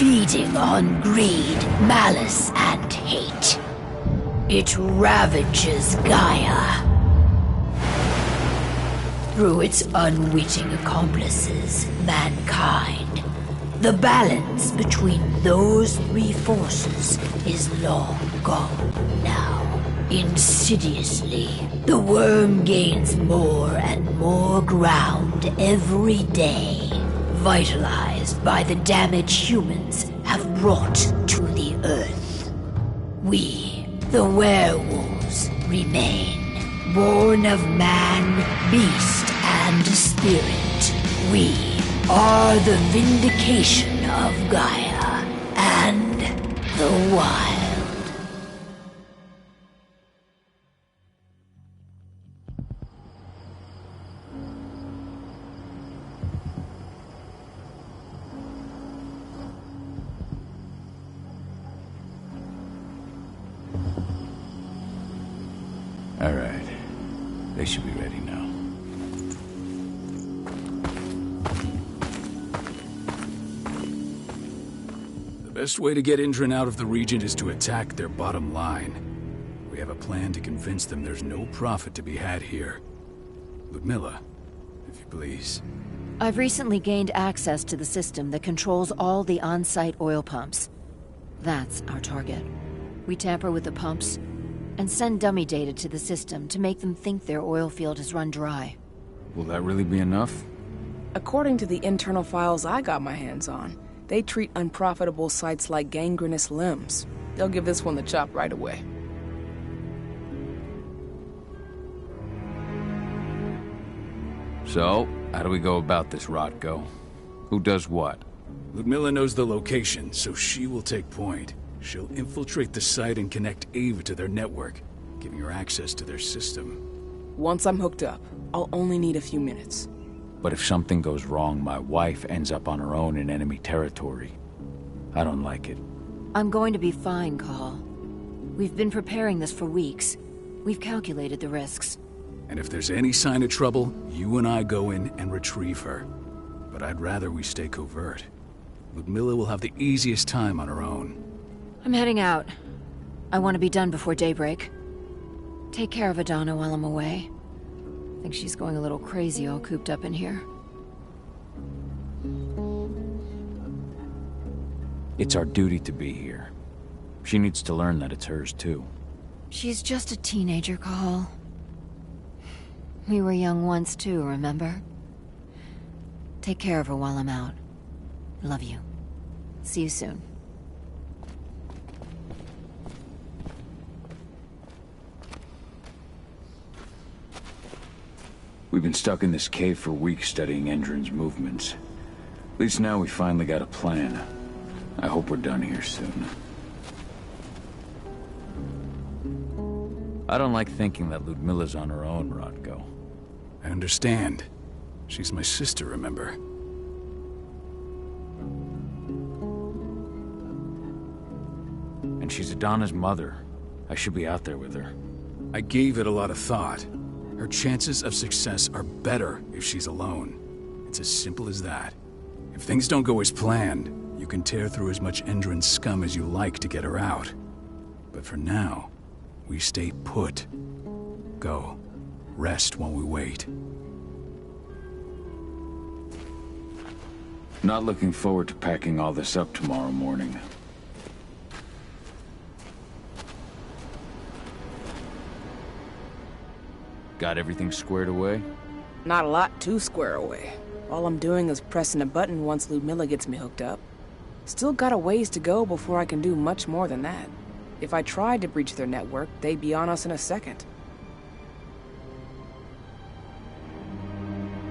feeding on greed, malice, and hate. It ravages Gaia. Through its unwitting accomplices, mankind, the balance between those three forces is long gone now. Insidiously, the worm gains more and more ground every day, vitalized by the damage humans have brought to the Earth. We, the werewolves, remain, born of man, beast, and spirit. We are the vindication of Gaia and the wild. All right. They should be ready now. The best way to get Indran out of the region is to attack their bottom line. We have a plan to convince them there's no profit to be had here. Ludmilla, if you please. I've recently gained access to the system that controls all the on-site oil pumps. That's our target. We tamper with the pumps and send dummy data to the system to make them think their oil field has run dry. Will that really be enough? According to the internal files I got my hands on, they treat unprofitable sites like gangrenous limbs. They'll give this one the chop right away. So, how do we go about this, Rotko? Who does what? Ludmilla knows the location, so she will take point. She'll infiltrate the site and connect Ava to their network, giving her access to their system. Once I'm hooked up, I'll only need a few minutes. But if something goes wrong, my wife ends up on her own in enemy territory. I don't like it. I'm going to be fine, Call. We've been preparing this for weeks. We've calculated the risks. And if there's any sign of trouble, you and I go in and retrieve her. But I'd rather we stay covert. Ludmilla will have the easiest time on her own. I'm heading out. I want to be done before daybreak. Take care of Adana while I'm away. I think she's going a little crazy all cooped up in here. It's our duty to be here. She needs to learn that it's hers too. She's just a teenager, Call. We were young once too, remember? Take care of her while I'm out. Love you. See you soon. We've been stuck in this cave for weeks studying Endrin's movements. At least now we finally got a plan. I hope we're done here soon. I don't like thinking that Ludmilla's on her own, Rotko. I understand. She's my sister, remember? And she's Adana's mother. I should be out there with her. I gave it a lot of thought. Her chances of success are better if she's alone. It's as simple as that. If things don't go as planned, you can tear through as much Endrin scum as you like to get her out. But for now, we stay put. Go. Rest while we wait. Not looking forward to packing all this up tomorrow morning. Got everything squared away? Not a lot to square away. All I'm doing is pressing a button once Ludmilla gets me hooked up. Still got a ways to go before I can do much more than that. If I tried to breach their network, they'd be on us in a second.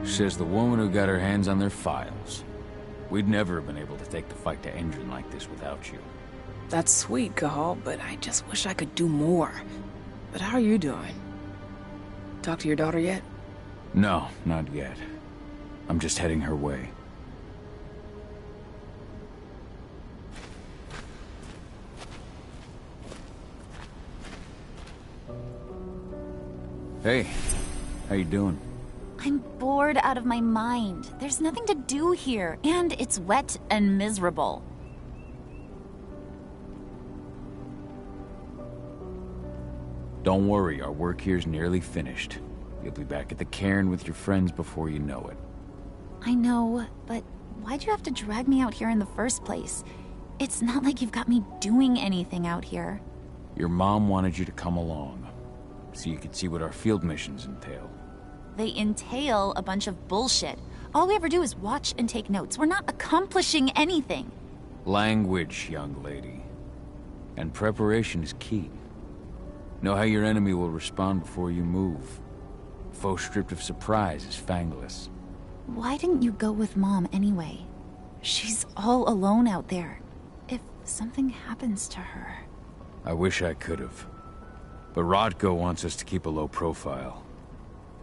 Says the woman who got her hands on their files. We'd never have been able to take the fight to Endrin like this without you. That's sweet, Cahal, but I just wish I could do more. But how are you doing? Talk to your daughter yet? No, not yet. I'm just heading her way. Hey, how you doing? I'm bored out of my mind. There's nothing to do here, and it's wet and miserable. Don't worry, our work here's nearly finished. You'll be back at the cairn with your friends before you know it. I know, but why'd you have to drag me out here in the first place? It's not like you've got me doing anything out here. Your mom wanted you to come along, so you could see what our field missions entail. They entail a bunch of bullshit. All we ever do is watch and take notes. We're not accomplishing anything. Language, young lady. And preparation is key. Know how your enemy will respond before you move. Faux stripped of surprise is fangless. Why didn't you go with Mom anyway? She's all alone out there. If something happens to her... I wish I could have. But Rodko wants us to keep a low profile.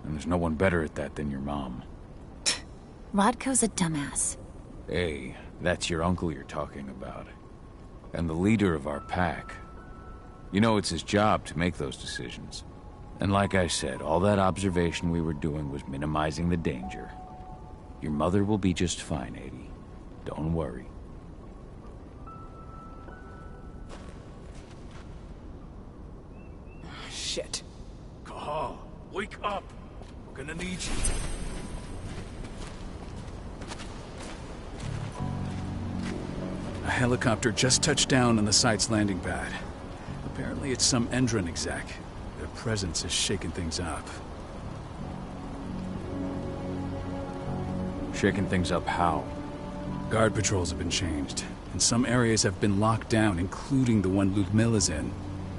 And there's no one better at that than your mom. Rodko's a dumbass. Hey, that's your uncle you're talking about. And the leader of our pack. You know it's his job to make those decisions. And like I said, all that observation we were doing was minimizing the danger. Your mother will be just fine, Adie. Don't worry. Shit. Cahal, wake up! We're gonna need you. A helicopter just touched down on the site's landing pad. Apparently it's some Endron exec. Their presence is shaking things up. Shaking things up how? Guard patrols have been changed, and some areas have been locked down, including the one Ludmilla's in.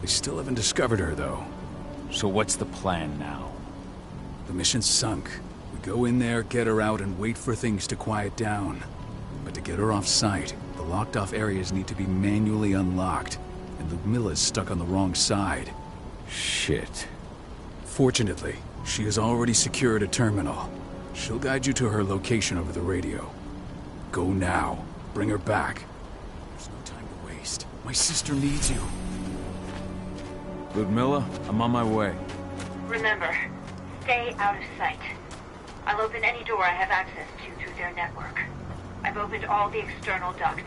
They still haven't discovered her, though. So what's the plan now? The mission's sunk. We go in there, get her out, and wait for things to quiet down. But to get her off-site, the locked-off areas need to be manually unlocked, and Ludmilla's stuck on the wrong side. Shit. Fortunately, she has already secured a terminal. She'll guide you to her location over the radio. Go now. Bring her back. There's no time to waste. My sister needs you. Ludmilla, I'm on my way. Remember, stay out of sight. I'll open any door I have access to through their network. I've opened all the external ducts.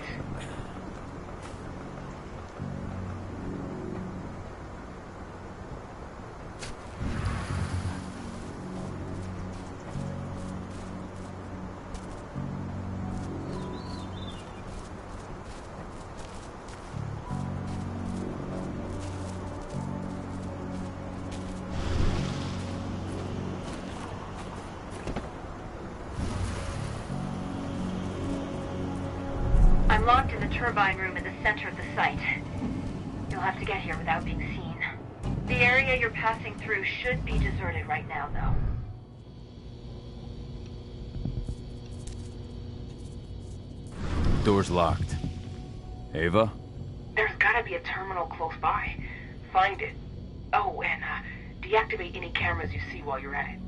I'm locked in the turbine room in the center of the site. You'll have to get here without being seen. The area you're passing through should be deserted right now, though. Door's locked. Ava? There's gotta be a terminal close by. Find it. Oh, and deactivate any cameras you see while you're at it.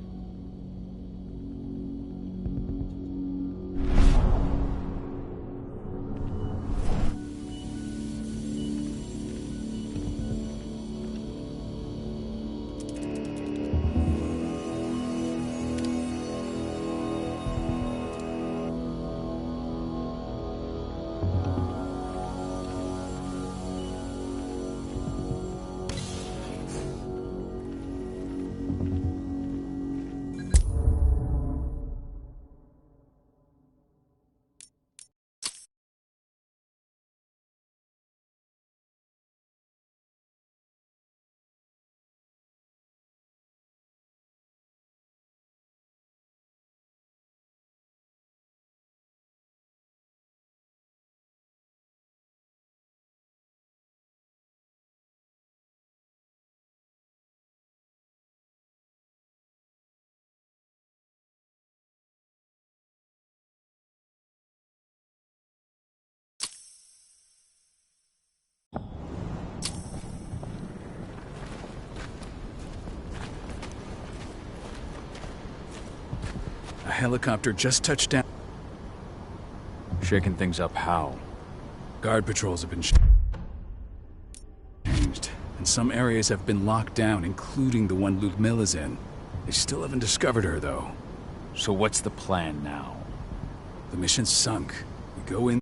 A helicopter just touched down. Shaking things up how? Guard patrols have been changed, and some areas have been locked down, including the one Ludmilla's in. They still haven't discovered her, though. So what's the plan now? The mission's sunk. We go in...